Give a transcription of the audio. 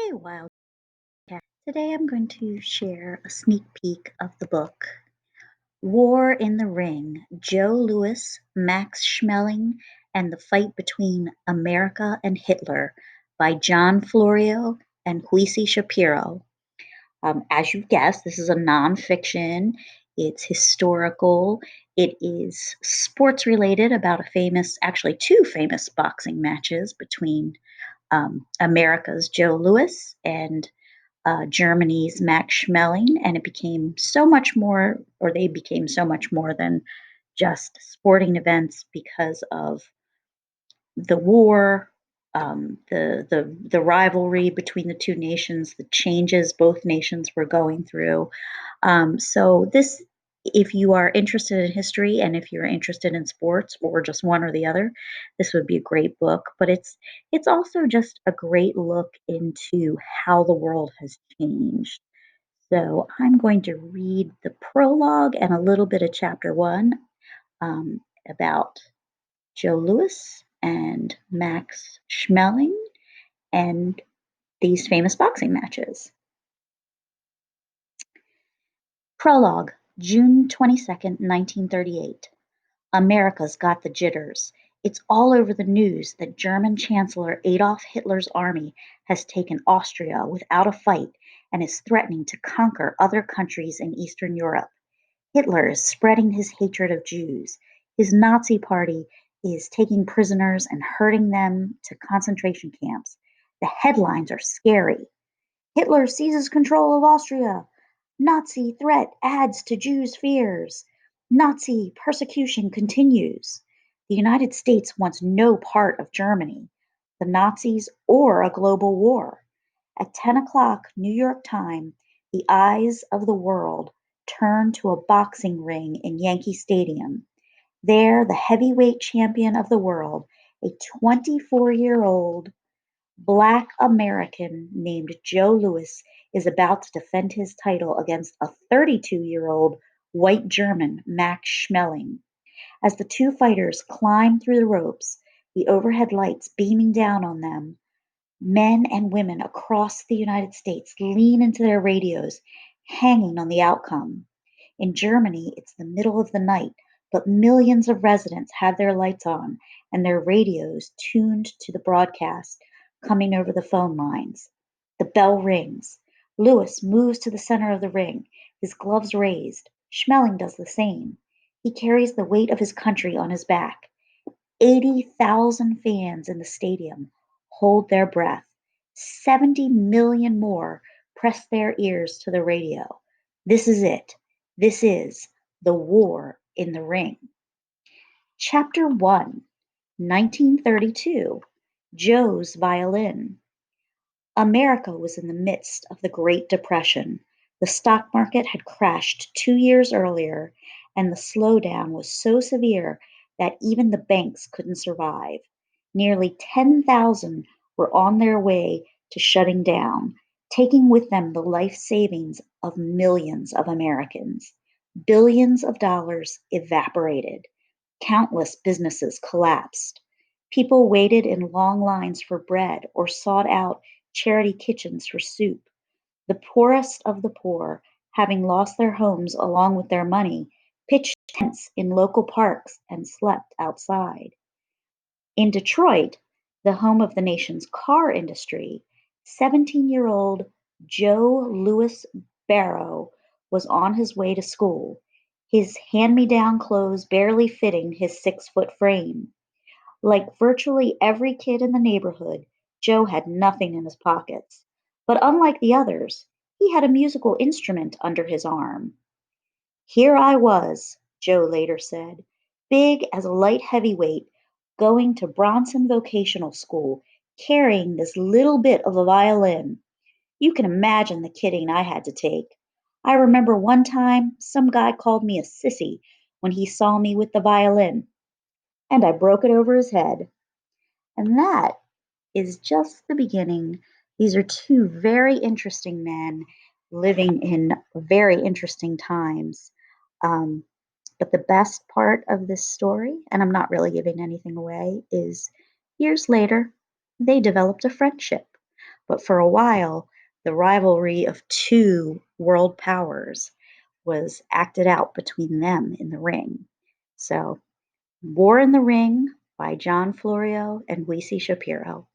Hey, Wildcat. Today I'm going to share a sneak peek of the book War in the Ring, Joe Louis, Max Schmeling, and the Fight Between America and Hitler by John Florio and Huisi Shapiro. As you've guessed, this is a nonfiction. It's historical. It is sports related about actually two famous boxing matches between America's Joe Louis and Germany's Max Schmeling, and it became so much more, or they became so much more than just sporting events because of the war, the rivalry between the two nations, the changes both nations were going through. So this, if you are interested in history and if you're interested in sports or just one or the other, this would be a great book. But it's also just a great look into how the world has changed. So I'm going to read the prologue and a little bit of chapter one about Joe Louis and Max Schmeling and these famous boxing matches. Prologue, June 22nd, 1938. America's got the jitters. It's all over the news that German Chancellor Adolf Hitler's army has taken Austria without a fight and is threatening to conquer other countries in Eastern Europe. Hitler is spreading his hatred of Jews. His Nazi party is taking prisoners and herding them to concentration camps. The headlines are scary. Hitler seizes control of Austria. Nazi threat adds to Jews' fears. Nazi persecution continues. The United States wants no part of Germany, the Nazis, or a global war. At 10 o'clock New York time, the eyes of the world turn to a boxing ring in Yankee Stadium. There, the heavyweight champion of the world, a 24-year-old Black American named Joe Louis, is about to defend his title against a 32-year-old white German, Max Schmeling. As the two fighters climb through the ropes, the overhead lights beaming down on them, men and women across the United States lean into their radios, hanging on the outcome. In Germany, it's the middle of the night, but millions of residents have their lights on and their radios tuned to the broadcast coming over the phone lines. The bell rings. Lewis moves to the center of the ring, his gloves raised. Schmeling does the same. He carries the weight of his country on his back. 80,000 fans in the stadium hold their breath. 70 million more press their ears to the radio. This is it. This is the war in the ring. Chapter 1, 1932. Joe's Violin. America was in the midst of the Great Depression. The stock market had crashed 2 years earlier, and the slowdown was so severe that even the banks couldn't survive. Nearly 10,000 were on their way to shutting down, taking with them the life savings of millions of Americans. Billions of dollars evaporated. Countless businesses collapsed. People waited in long lines for bread or sought out charity kitchens for soup. The poorest of the poor, having lost their homes along with their money, pitched tents in local parks and slept outside. In Detroit, the home of the nation's car industry, 17-year-old Joe Louis Barrow was on his way to school, his hand-me-down clothes barely fitting his 6-foot frame. Like virtually every kid in the neighborhood, Joe had nothing in his pockets. But unlike the others, he had a musical instrument under his arm. Here I was, Joe later said, big as a light heavyweight, going to Bronson Vocational School, carrying this little bit of a violin. You can imagine the kidding I had to take. I remember one time some guy called me a sissy when he saw me with the violin, and I broke it over his head. And that is just the beginning. These are two very interesting men living in very interesting times. Um, but the best part of this story, and I'm not really giving anything away, is years later, they developed a friendship. But for a while, the rivalry of two world powers was acted out between them in the ring. So, War in the Ring by John Florio and Lacey Shapiro.